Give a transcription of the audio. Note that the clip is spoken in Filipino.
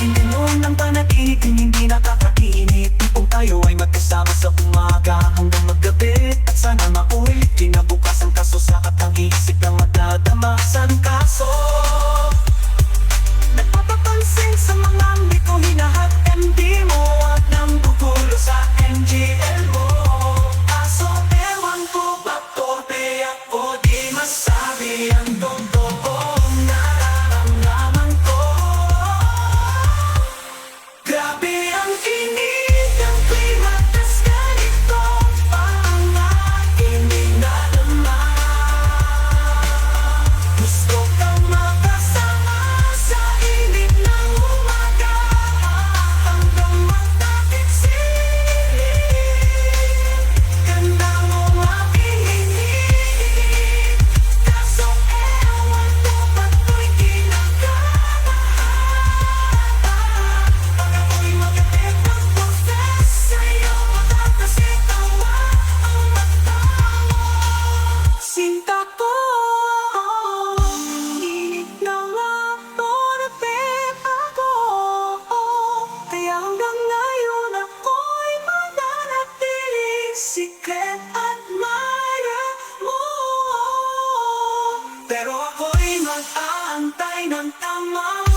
Inunom ng panaginip, hindi nakakainip. Kung tayo ay magkasama sa umaga hanggang maggabi, at sana maulit kinabukasan, kaso sakit ang isip ng madadama. Saan kaso? Nagpapapansin sa mga miko, hinahat MD mo at nang bugulo sa NGL mo. Kaso ewan ko ba torpe ako, di masabi ang totoong nararamdaman ko. Grabe ang init ng klima, tas ganito pa ang aking minalaman. Gusto kang makasama sa init ng umaga hanggang magtakip siling. Ganda mo aking hinihiling, kaso ewan ko ba't ko'y di nagkakahatan. Pag ako'y magatid mag-confess sa'yo, magkakasitawa ang mata mo. Sinta ko, init na nga torpe ako, kaya hanggang ngayon ako'y mananatiling secret admirer mo. Pero ako'y mag-aantay ng tamang